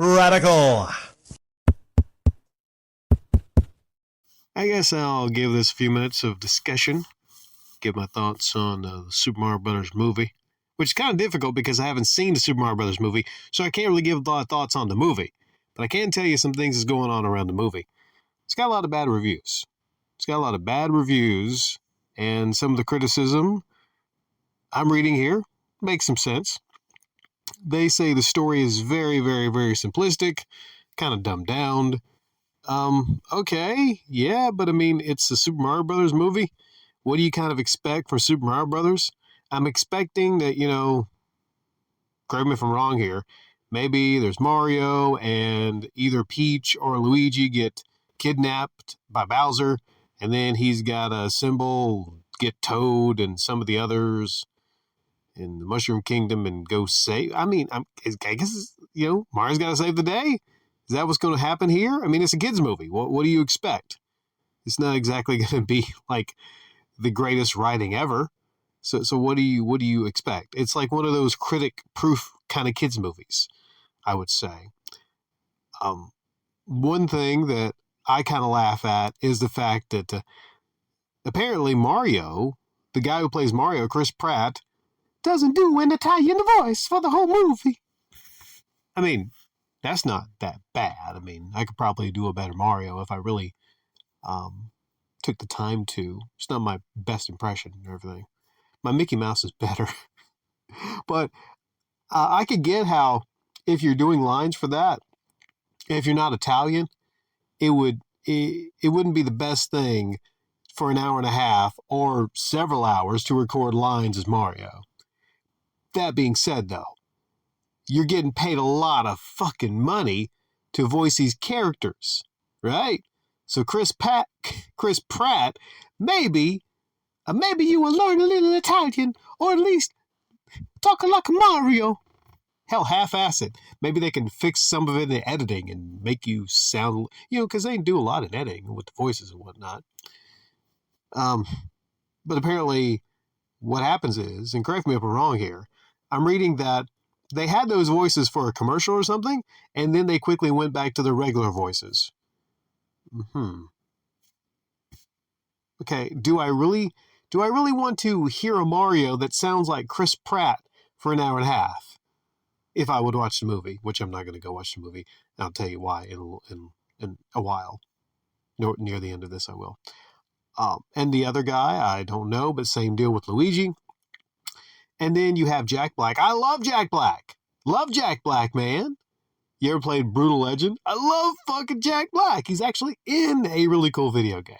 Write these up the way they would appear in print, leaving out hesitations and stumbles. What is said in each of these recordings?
Radical. I guess I'll give this a few minutes of discussion, give my thoughts on the Super Mario Brothers movie, which is kind of difficult because I haven't seen the Super Mario Brothers movie, so I can't really give a lot of thoughts on the movie. But I can tell you some things that's going on around the movie. It's got a lot of bad reviews. And some of the criticism I'm reading here makes some sense. They say the story is very, very, very simplistic, kind of dumbed down. Okay, yeah, but I mean, it's the Super Mario Brothers movie. What do you kind of expect from Super Mario Brothers? I'm expecting that, correct me if I'm wrong here, maybe there's Mario and either Peach or Luigi get kidnapped by Bowser, and then he's got a symbol get Toad and some of the others in the Mushroom Kingdom and go save. I guess, Mario's got to save the day. Is that what's going to happen here? I mean, it's a kids' movie. What do you expect? It's not exactly going to be like the greatest writing ever. So what do you expect? It's like one of those critic-proof kind of kids' movies, I would say. One thing that I kind of laugh at is the fact that apparently Mario, the guy who plays Mario, Chris Pratt, doesn't do an Italian voice for the whole movie. I mean, that's not that bad. I mean, I could probably do a better Mario if I really took the time to. It's not my best impression and everything. My Mickey Mouse is better. But I could get how if you're doing lines for that, if you're not Italian, it wouldn't be the best thing for an hour and a half or several hours to record lines as Mario. That being said, though, you're getting paid a lot of fucking money to voice these characters, right? So Chris Pratt, maybe you will learn a little Italian, or at least talk like Mario. Hell, half-ass it. Maybe they can fix some of it in the editing and make you sound, because they do a lot in editing with the voices and whatnot. But apparently what happens is, and correct me if I'm wrong here, I'm reading that they had those voices for a commercial or something, and then they quickly went back to their regular voices. Okay, do I really want to hear a Mario that sounds like Chris Pratt for an hour and a half? If I would watch the movie, which I'm not going to go watch the movie, and I'll tell you why in a while. Near the end of this, I will. And the other guy, I don't know, but same deal with Luigi. And then you have Jack Black. I love Jack Black. Love Jack Black, man. You ever played Brutal Legend? I love fucking Jack Black. He's actually in a really cool video game.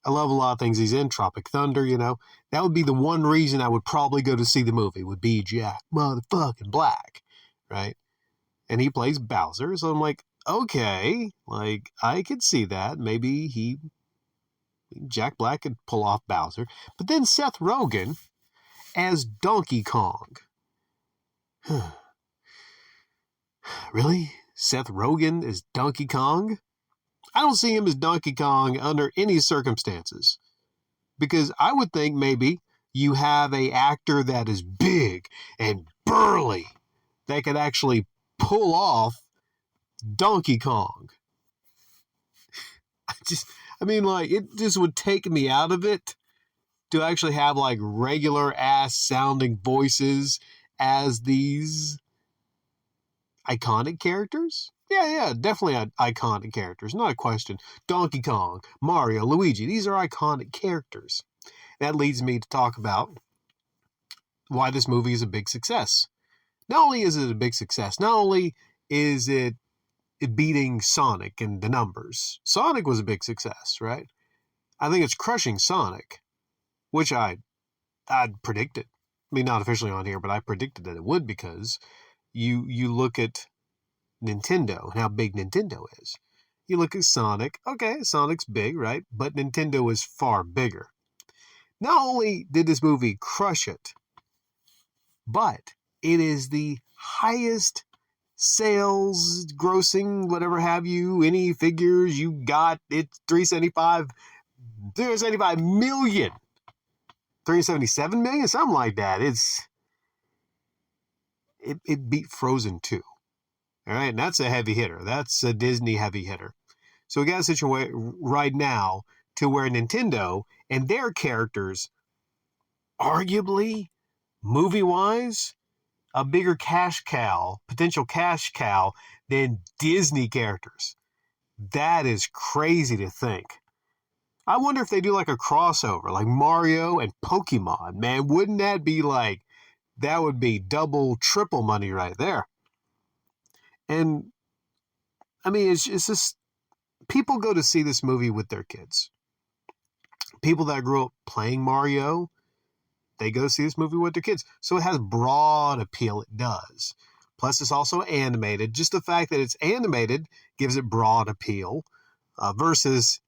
I love a lot of things he's in. Tropic Thunder, That would be the one reason I would probably go to see the movie, would be Jack motherfucking Black, right? And he plays Bowser, so I'm like, okay, like, I could see that. Maybe Jack Black could pull off Bowser. But then Seth Rogen as Donkey Kong. Really? Seth Rogen is Donkey Kong? I don't see him as Donkey Kong under any circumstances. Because I would think maybe you have an actor that is big and burly that could actually pull off Donkey Kong. It just would take me out of it to actually have like regular ass sounding voices as these iconic characters. Yeah, definitely iconic characters, not a question. Donkey Kong, Mario, Luigi, these are iconic characters. That leads me to talk about why this movie is a big success. Not only is it a big success, not only is it beating Sonic in the numbers. Sonic was a big success, right? I think it's crushing Sonic, which I'd predicted. I mean, not officially on here, but I predicted that it would, because you look at Nintendo and how big Nintendo is. You look at Sonic. Okay, Sonic's big, right? But Nintendo is far bigger. Not only did this movie crush it, but it is the highest sales, grossing, whatever have you, any figures you got. It's 375 million. 377 million? Something like that. It beat Frozen 2. All right, and that's a heavy hitter. That's a Disney heavy hitter. So we got a situation right now to where Nintendo and their characters, arguably, movie-wise, a bigger cash cow, potential cash cow, than Disney characters. That is crazy to think. I wonder if they do like a crossover, like Mario and Pokemon. Man, wouldn't that be like, that would be double, triple money right there. And I mean, it's just, people go to see this movie with their kids. People that grew up playing Mario, they go see this movie with their kids. So it has broad appeal, it does. Plus, it's also animated. Just the fact that it's animated gives it broad appeal versus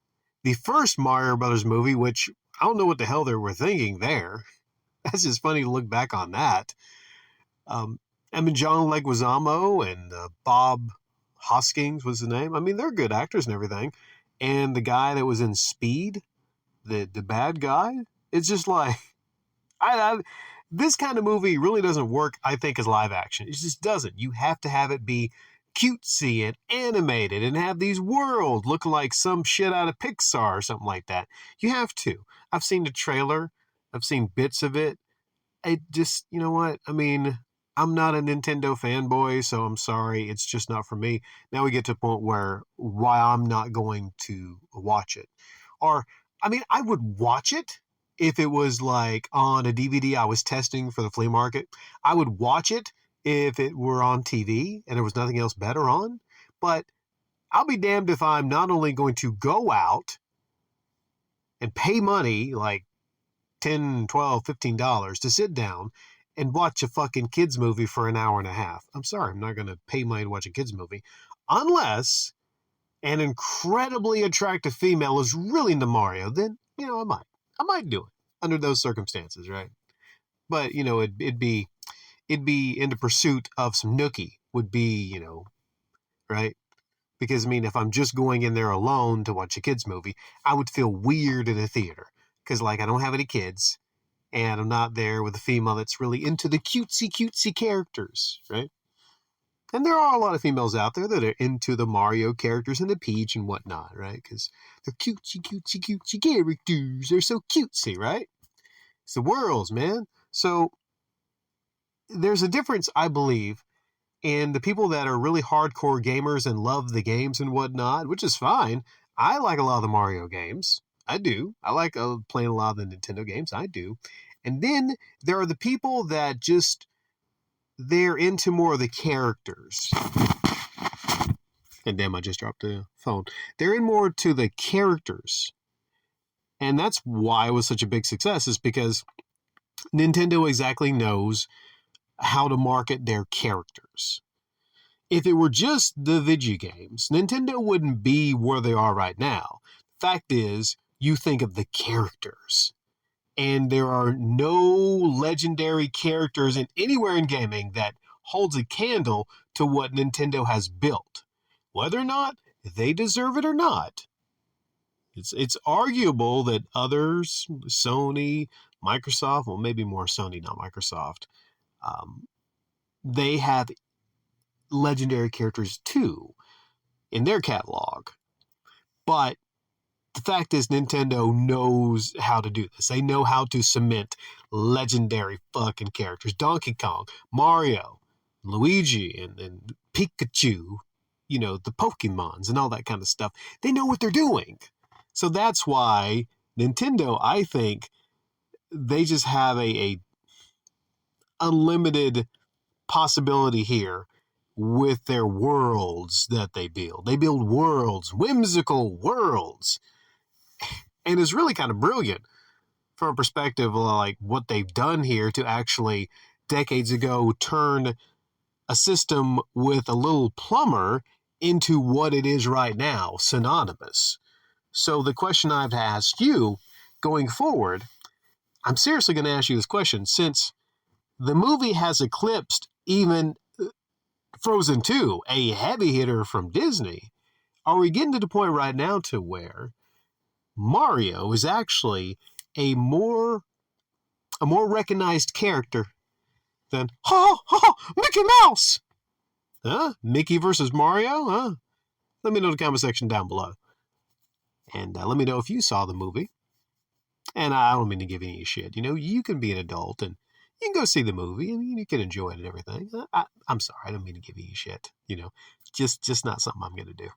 the first Mario Brothers movie, which I don't know what the hell they were thinking there. That's just funny to look back on that. I mean, John Leguizamo and Bob Hoskins was his name. I mean, they're good actors and everything. And the guy that was in Speed, the bad guy, it's just like, this kind of movie really doesn't work, I think, as live action. It just doesn't. You have to have it be cutesy and animated and have these worlds looking like some shit out of Pixar or something like that. You have to. I've seen the trailer. I've seen bits of it. It just, you know what? I mean, I'm not a Nintendo fanboy, so I'm sorry. It's just not for me. Now we get to a point where why I'm not going to watch it. Or, I mean, I would watch it if it was like on a DVD I was testing for the flea market. I would watch it if it were on TV and there was nothing else better on. But I'll be damned if I'm not only going to go out and pay money, like $10, $12, $15 to sit down and watch a fucking kids movie for an hour and a half. I'm sorry, I'm not going to pay money to watch a kids movie unless an incredibly attractive female is really into Mario. Then, you know, I might do it under those circumstances, right? But, you know, it'd be in the pursuit of some nookie would be, you know, right? Because, I mean, if I'm just going in there alone to watch a kids movie, I would feel weird in a theater. Because, like, I don't have any kids, and I'm not there with a female that's really into the cutesy characters, right? And there are a lot of females out there that are into the Mario characters and the Peach and whatnot, right? Because they're cutesy characters. They're so cutesy, right? It's the worlds, man. So there's a difference, I believe, in the people that are really hardcore gamers and love the games and whatnot, which is fine. I like a lot of the Mario games. I do. I like playing a lot of the Nintendo games. I do. And then there are the people that just, they're into more of the characters. And damn, I just dropped the phone. They're in more to the characters. And that's why it was such a big success, is because Nintendo exactly knows how to market their characters. If it were just the video games, Nintendo wouldn't be where they are right now. Fact is, you think of the characters. And there are no legendary characters anywhere in gaming that holds a candle to what Nintendo has built. Whether or not they deserve it or not, it's arguable that others, Sony, Microsoft, well, maybe more Sony, not Microsoft, they have legendary characters too in their catalog. But the fact is, Nintendo knows how to do this. They know how to cement legendary fucking characters. Donkey Kong, Mario, Luigi, and Pikachu, you know, the Pokemons and all that kind of stuff. They know what they're doing. So that's why Nintendo, I think, they just have a unlimited possibility here with their worlds that they build. They build worlds, whimsical worlds. And it's really kind of brilliant from a perspective of like what they've done here to actually decades ago turn a system with a little plumber into what it is right now, synonymous. So the question I've asked you going forward, I'm seriously going to ask you this question, since the movie has eclipsed even Frozen 2, a heavy hitter from Disney. Are we getting to the point right now to where Mario is actually a more recognized character than Mickey Mouse? Huh? Mickey versus Mario? Huh? Let me know in the comment section down below. And let me know if you saw the movie. And I don't mean to give any shit. You can be an adult and you can go see the movie and you can enjoy it and everything. I'm sorry, I don't mean to give you shit. Just not something I'm going to do.